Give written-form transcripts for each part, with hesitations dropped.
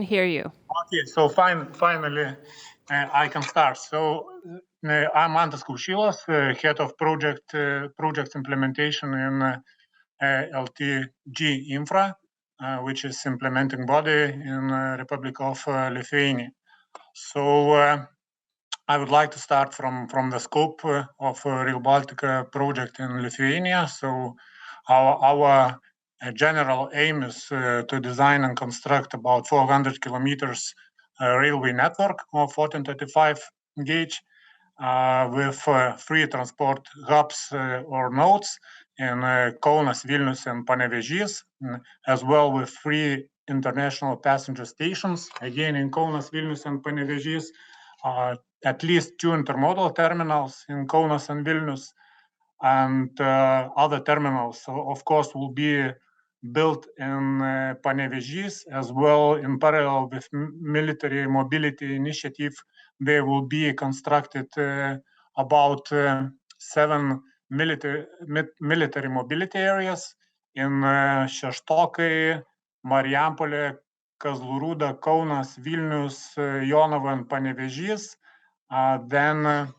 hear you. Okay, so finally I can start. So I'm Mantas Kaušylas, head of project implementation in LTG Infra, which is implementing body in Republic of Lithuania. So I would like to start from the scope of Rail Baltica project in Lithuania. So our general aim is to design and construct about 400 kilometers railway network of 1435 gauge with 3 transport hubs or nodes in Kaunas, Vilnius, and Panevėžys, as well with 3 international passenger stations, again in Kaunas, Vilnius, and Panevėžys, at least 2 intermodal terminals in Kaunas and Vilnius, and other terminals, of course, will be built in Panevėžys as well. In parallel with military mobility initiative, there will be constructed about 7 military mobility areas in Šeštokai, Marijampolė, Kazlų Rūda, Kaunas, Vilnius, Jonava, and Panevėžys. Then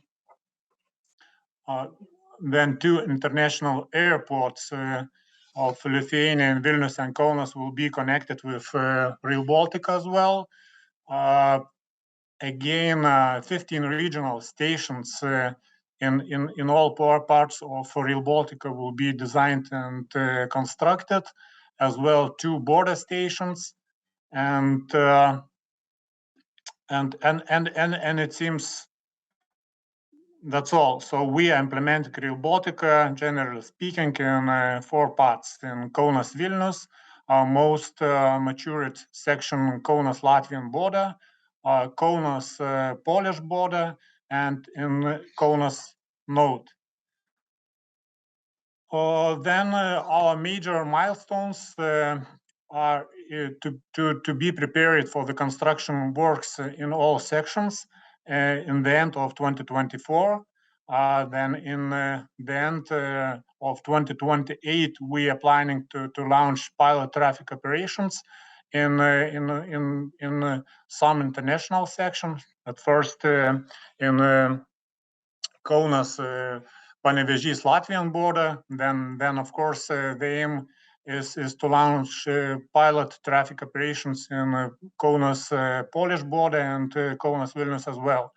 2 international airports of Lithuania and Vilnius and Kaunas will be connected with Rail Baltica as well. Again, 15 regional stations in all parts of Rail Baltica will be designed and constructed, as well 2 border stations, and it seems that's all. So we implement Rail Baltica, generally speaking, in 4 parts. In Kaunas, Vilnius, our most matured section, Kaunas Latvian border, Kaunas Polish border, and in Kaunas node. Then our major milestones are to be prepared for the construction works in all sections in the end of 2024. Then in the end of 2028, we are planning to launch pilot traffic operations in some international sections. At first in Kaunas, Panevėžys Latvian border. Then of course the aim is to launch pilot traffic operations in Kaunas Polish border and Kaunas Vilnius as well,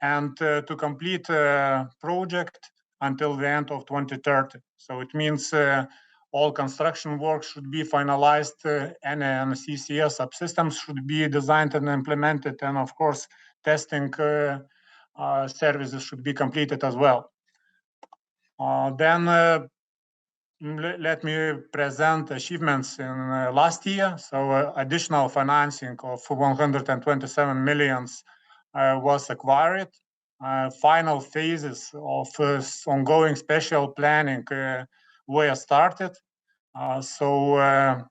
and to complete project until the end of 2030. So it means all construction work should be finalized, and CCS subsystems should be designed and implemented, and of course testing services should be completed as well. Then let me present achievements in last year. So additional financing of 127 million was acquired. Final phases of ongoing special planning were started. So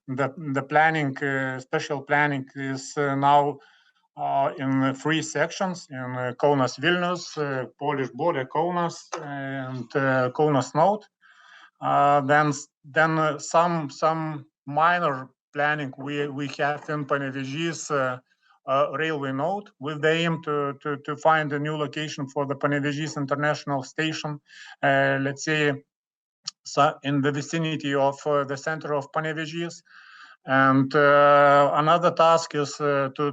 the planning, special planning, is now in 3 sections: in Kaunas Vilnius, Polish border Kaunas, and Kaunas node. Then some minor planning we have in Panevėžys railway node, with the aim to find a new location for the Panevėžys International Station, let's say so in the vicinity of the center of Panevėžys. And another task is to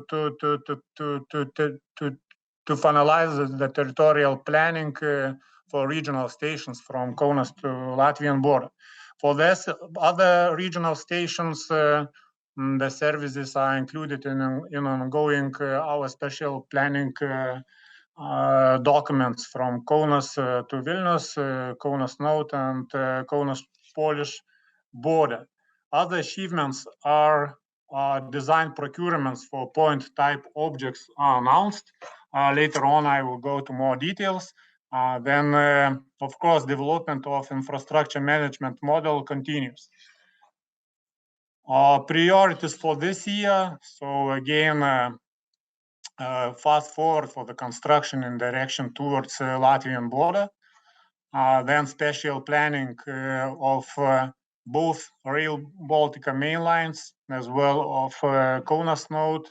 finalize the territorial planning for regional stations from Kaunas to Latvian border. For this, other regional stations, the services are included in ongoing our special planning documents from Kaunas to Vilnius, Kaunas node, and Kaunas Polish border. Other achievements are design procurements for point type objects are announced. Later on, I will go to more details. Then, of course, development of infrastructure management model continues. Priorities for this year. So again, fast forward for the construction in direction towards Latvian border. Then special planning of both Rail Baltica main lines as well of Kaunas node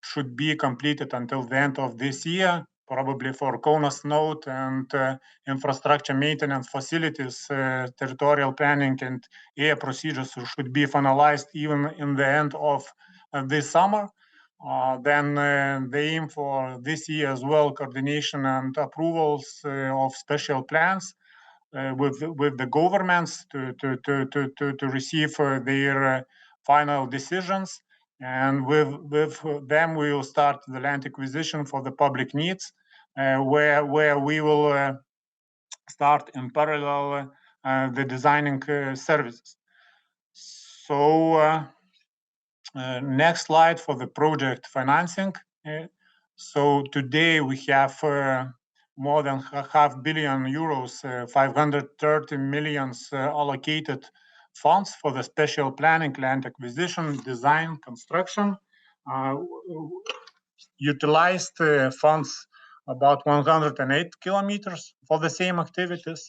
should be completed until the end of this year, probably for Kaunas node, and infrastructure maintenance facilities, territorial planning and EA procedures should be finalized even in the end of this summer. Then the aim for this year as well, coordination and approvals of special plans with the governments to receive their final decisions. And with them, we will start the land acquisition for the public needs, where we will start in parallel the designing services. So next slide for the project financing. So today we have more than €500 million, 530 million allocated funds for the special planning, land acquisition, design, construction. Utilized funds about 108 kilometers for the same activities,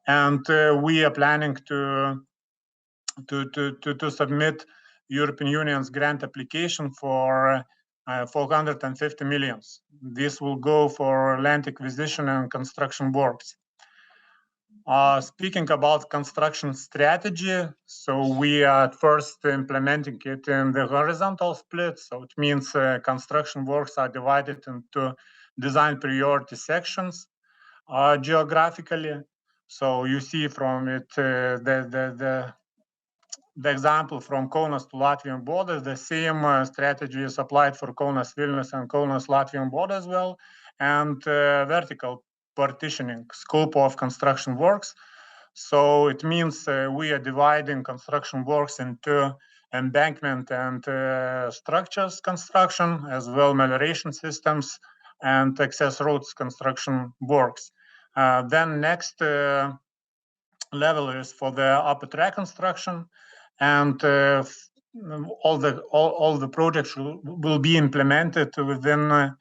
and we are planning to submit European Union's grant application for 450 million. This will go for land acquisition and construction works. Speaking about construction strategy, so we are first implementing it in the horizontal split. So it means construction works are divided into design priority sections geographically. So you see from it the example from Kaunas to Latvian border. The same strategy is applied for Kaunas Vilnius and Kaunas Latvian border as well, and vertical partitioning scope of construction works. So it means we are dividing construction works into embankment and structures construction, as well melioration systems and access roads construction works. Then next level is for the upper track construction, and all the projects will be implemented within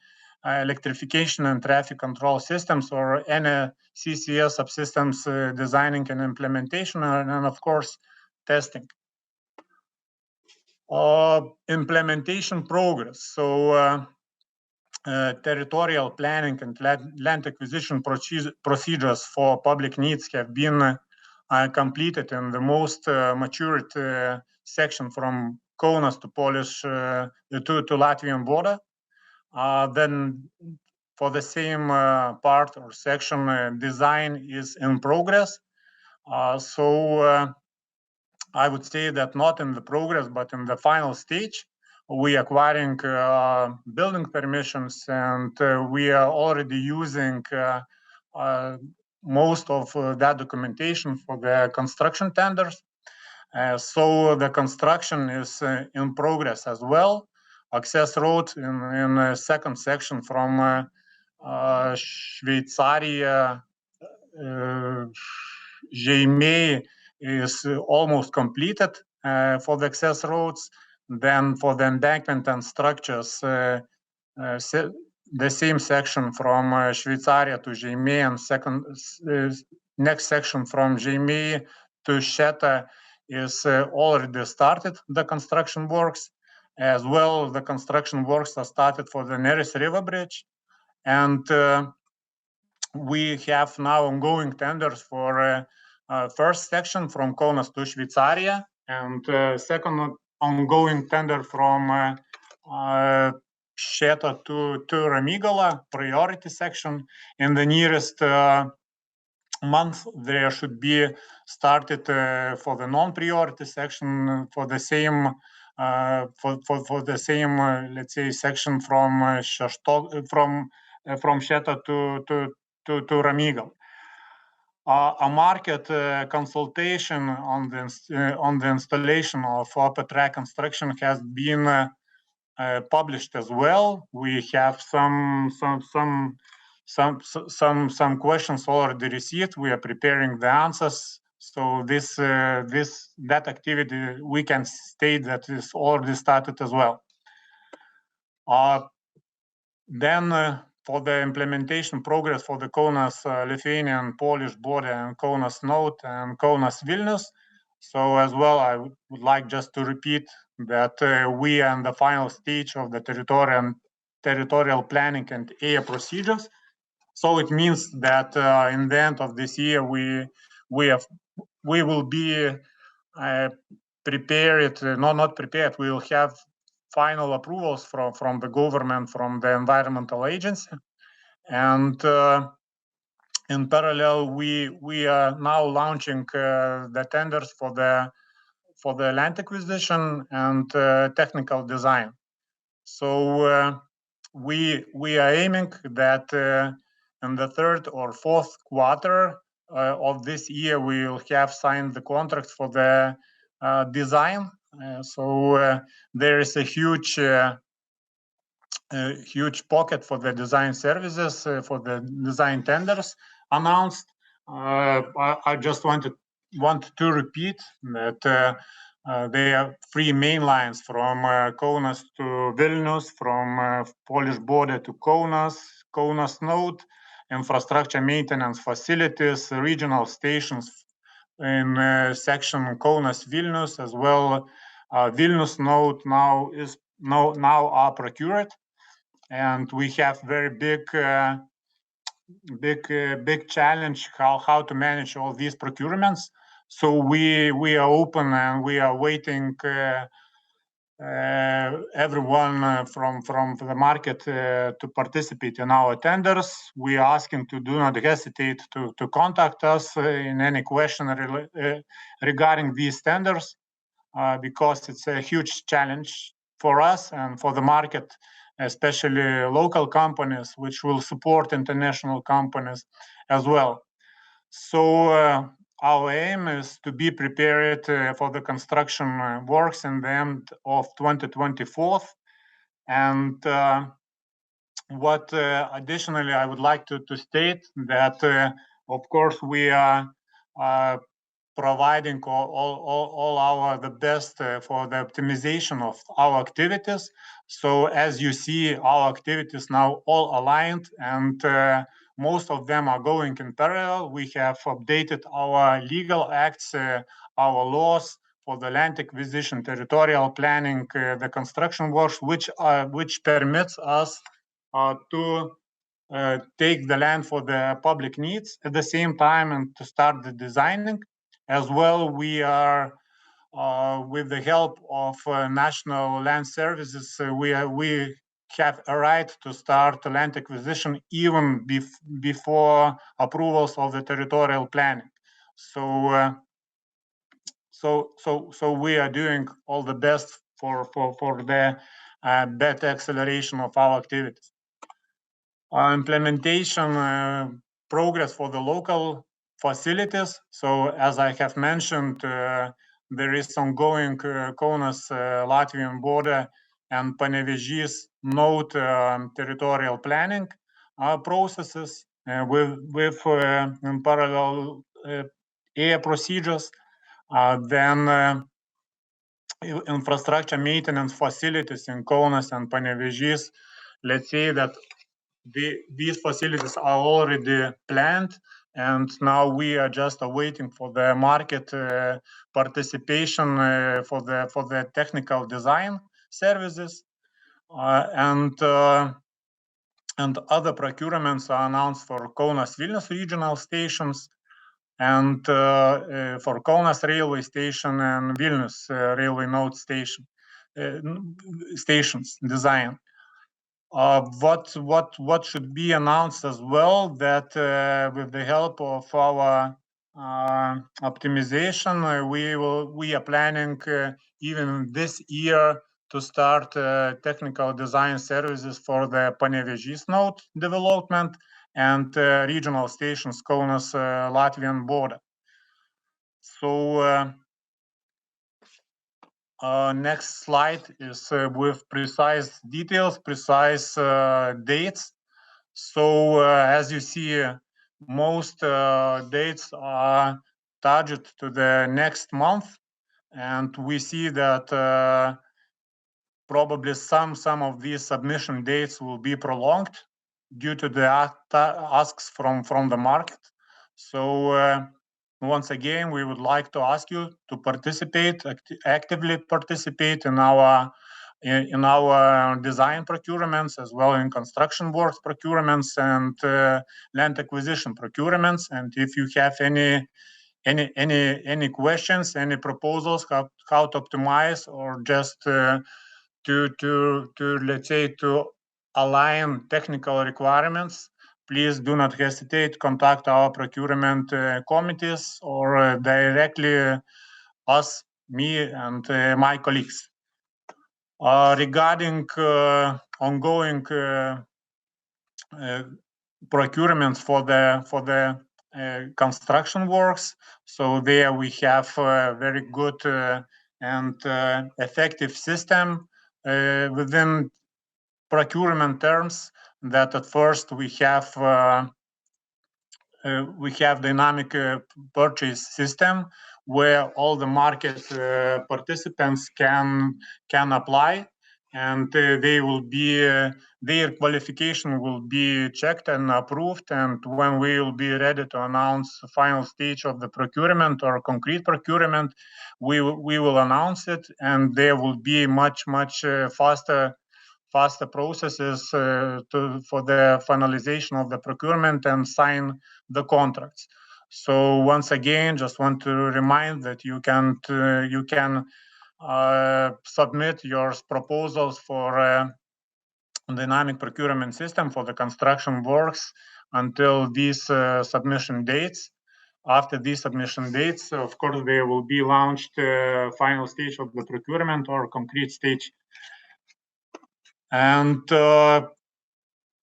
electrification and traffic control systems, or any CCS subsystems designing and implementation, and of course testing. Implementation progress. So territorial planning and land acquisition procedures for public needs have been completed in the most matured section from Kaunas to Polish to Latvian border. Then for the same part or section, design is in progress. So I would say that not in the progress, but in the final stage. We are acquiring building permissions, and we are already using most of that documentation for the construction tenders. So the construction is in progress as well. Access road in a second section from Šveicarija, Žeimiai is almost completed for the access roads. Then for the embankment and structures, the same section from Šveicarija to Žeimiai, and next section from Žeimiai to Šėta is already started the construction works. As well, the construction works are started for the Neris River Bridge, and we have now ongoing tenders for first section from Kaunas to Šveicarija, and second ongoing tender from Šėta to Ramygala, priority section. In the nearest month, there should be started for the non-priority section for the same let's say section from Šėta to Ramygala. A market consultation on the installation of upper track construction has been published as well. We have some questions already received. We are preparing the answers. So that activity, we can state that is already started as well. Then for the implementation progress for the Kaunas Lithuanian Polish border and Kaunas node and Kaunas Vilnius. So as well, I would like just to repeat that we are in the final stage of the territorial planning and EA procedures. So it means that in the end of this year, we will be prepared, not prepared. We will have final approvals from the government, from the environmental agency, and in parallel, we are now launching the tenders for the land acquisition and technical design. So we are aiming that in the third or fourth quarter of this year we will have signed the contracts for the design. So there is a huge pocket for the design services, for the design tenders announced. I just want to repeat that there are 3 main lines from Kaunas to Vilnius, from Polish border to Kaunas node, infrastructure maintenance facilities, regional stations in section Kaunas-Vilnius as well. Vilnius node now are procured, and we have very big challenge how to manage all these procurements. So we are open and we are waiting everyone from the market to participate in our tenders. We are asking to do not hesitate to contact us in any question regarding these tenders, because it's a huge challenge for us and for the market, especially local companies, which will support international companies as well. So our aim is to be prepared for the construction works in the end of 2024. And what additionally I would like to state that, of course, we are providing all our the best for the optimization of our activities. So as you see, our activities now all aligned, and most of them are going in parallel. We have updated our legal acts, our laws for the land acquisition, territorial planning, the construction works, which permits us to take the land for the public needs at the same time and to start the designing. As well, we are with the help of National Land Services, we have a right to start land acquisition even before approvals of the territorial planning. So we are doing all the best for the better acceleration of our activities. Implementation progress for the local facilities. So as I have mentioned, there is ongoing Kaunas Latvian border and Panevėžys node territorial planning processes with in parallel EA procedures. Then infrastructure maintenance facilities in Kaunas and Panevėžys. Let's say that these facilities are already planned, and now we are just awaiting for the market participation for the technical design services, and other procurements are announced for Kaunas-Vilnius regional stations, and for Kaunas railway station and Vilnius railway node stations design. What should be announced as well, that with the help of our optimization, we are planning even this year to start technical design services for the Panevėžys node development and regional stations Kaunas Latvian border. So next slide is with precise details, precise dates. So as you see, most dates are targeted to the next month, and we see that probably some of these submission dates will be prolonged due to the asks from the market. So once again, we would like to ask you to participate, actively participate in our design procurements, as well in construction works procurements and land acquisition procurements. And if you have any questions, any proposals how to optimize, or just to let's say to align technical requirements, please do not hesitate to contact our procurement committees, or directly us, me, and my colleagues. Regarding ongoing procurements for the construction works, so there we have a very good and effective system within procurement terms, that at first we have dynamic purchase system, where all the market participants can apply, and they will be their qualification will be checked and approved. And when we will be ready to announce the final stage of the procurement or concrete procurement, we will announce it, and there will be much faster processes for the finalization of the procurement and sign the contracts. So once again, just want to remind that you can submit your proposals for dynamic procurement system for the construction works until these submission dates. After these submission dates, of course, there will be launched final stage of the procurement or concrete stage. And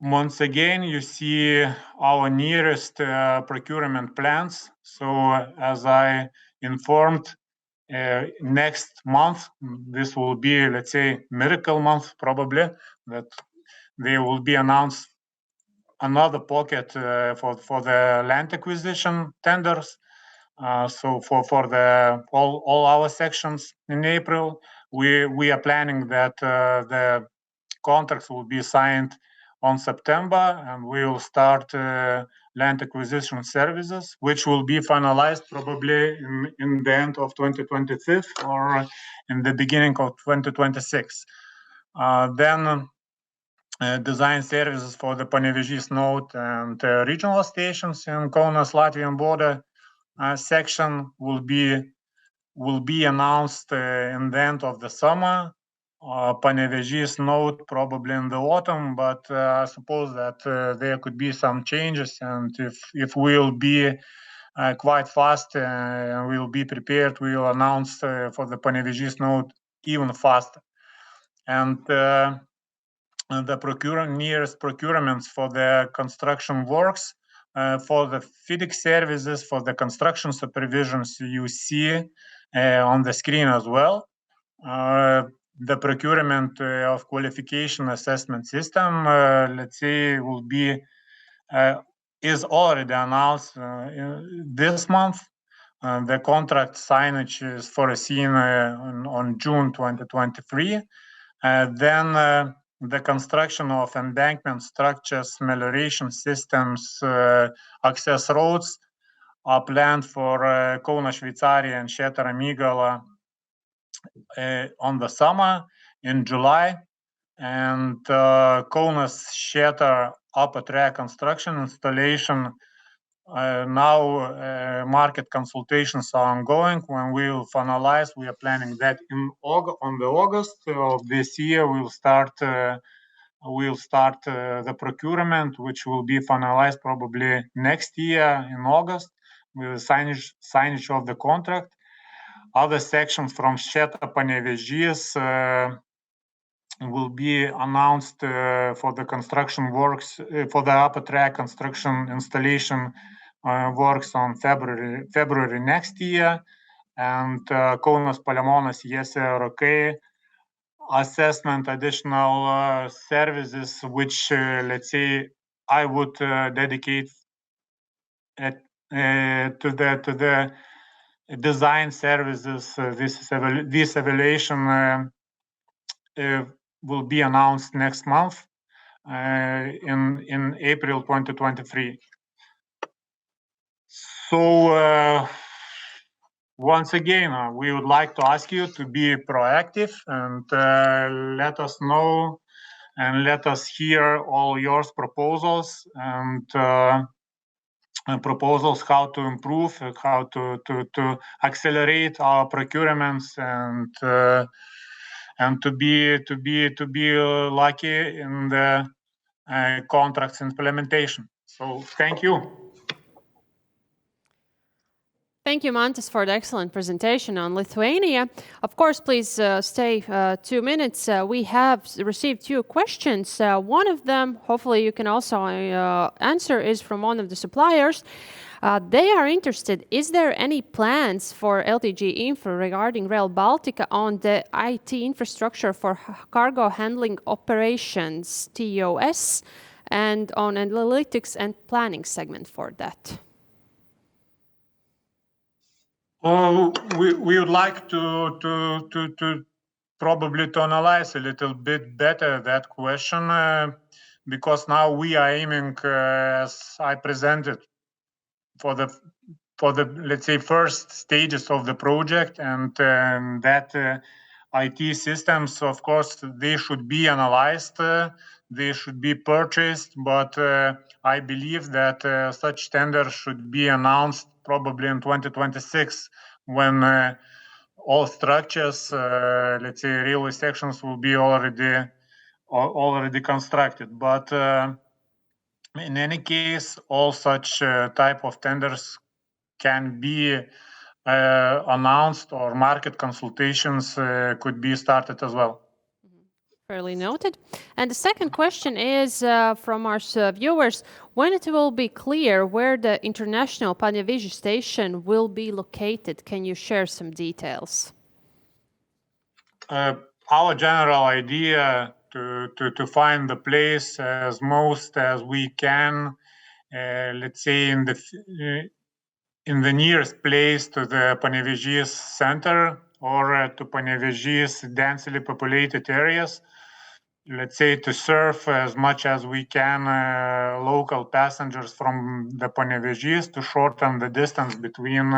once again, you see our nearest procurement plans. So as I informed, next month, this will be, let's say, miracle month, probably, that there will be announced another pocket for the land acquisition tenders. So for the all our sections in April, we are planning that the contracts will be signed on September, and we will start land acquisition services, which will be finalized probably in the end of 2025 or in the beginning of 2026. Then design services for the Panevėžys node and regional stations in Kaunas Latvian border section will be announced in the end of the summer. Panevėžys node probably in the autumn, but I suppose that there could be some changes, and if we'll be quite fast and we'll be prepared, we will announce for the Panevėžys node even faster. And the nearest procurements for the construction works, for the FIDIC services, for the construction supervisions, you see on the screen as well. The procurement of qualification assessment system, let's say, will be is already announced this month. The contract signage is foreseen on June 2023. Then the construction of embankment structures, melioration systems, access roads are planned for Kaunas Šveicarija and Šėtara Mygala on the summer in July, and Kaunas Šėtara upper track construction installation. Now market consultations are ongoing. When we will finalize, we are planning that on the August of this year we'll start the procurement, which will be finalized probably next year in August with the signage of the contract. Other sections from Šėtara Panevėžys will be announced for the construction works, for the upper track construction installation works on February next year. And Kaunas Palemonas Jiesė Rokai assessment additional services, which let's say I would dedicate to the design services. This evaluation will be announced next month in April 2023. So once again, we would like to ask you to be proactive and let us know and let us hear all your proposals and proposals how to improve, how to accelerate our procurements and to be lucky in the contracts implementation. So thank you. Thank you, Mantas, for the excellent presentation on Lithuania. Of course, please stay 2 minutes. We have received 2 questions. One of them, hopefully you can also answer, is from one of the suppliers. They are interested, is there any plans for LTG Infra regarding Rail Baltica on the IT infrastructure for cargo handling operations, TOS, and on analytics and planning segment for that? We would like to probably to analyze a little bit better that question because now we are aiming, as I presented, for the let's say first stages of the project, and that IT systems, of course, they should be analyzed, they should be purchased, but I believe that such tenders should be announced probably in 2026 when all structures, let's say railway sections, will be already constructed. But in any case, all such type of tenders can be announced, or market consultations could be started as well. Fairly noted. And the second question is from our viewers, when it will be clear where the international Panevėžys station will be located? Can you share some details? Our general idea to find the place as most as we can, let's say in the nearest place to the Panevėžys center or to Panevėžys densely populated areas. Let's say to serve as much as we can local passengers from the Panevėžys, to shorten the distance between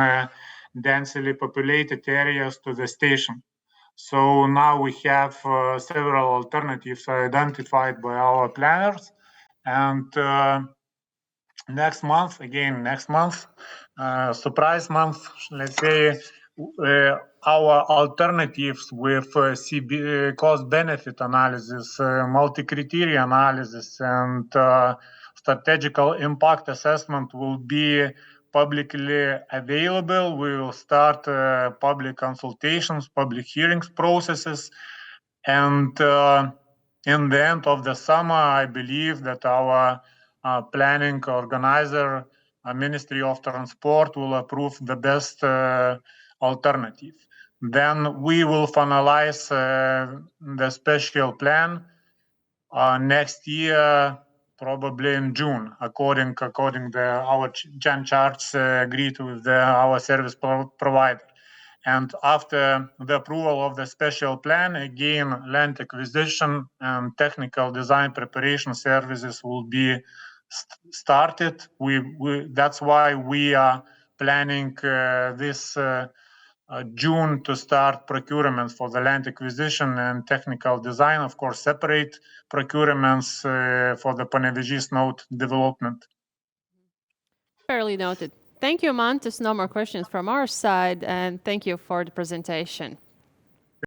densely populated areas to the station. So now we have several alternatives identified by our planners, and next month, surprise month, let's say, our alternatives with cost-benefit analysis, multi-criteria analysis, and strategical impact assessment will be publicly available. We will start public consultations, public hearings processes, and in the end of the summer, I believe that our planning organizer, Ministry of Transport, will approve the best alternative. Then we will finalize the special plan next year, probably in June, according to our Jan charts agreed with our service provider. And after the approval of the special plan, again, land acquisition and technical design preparation services will be started. That's why we are planning this June to start procurements for the land acquisition and technical design, of course, separate procurements for the Panevėžys node development. Fairly noted. Thank you, Mantas. No more questions from our side, and thank you for the presentation.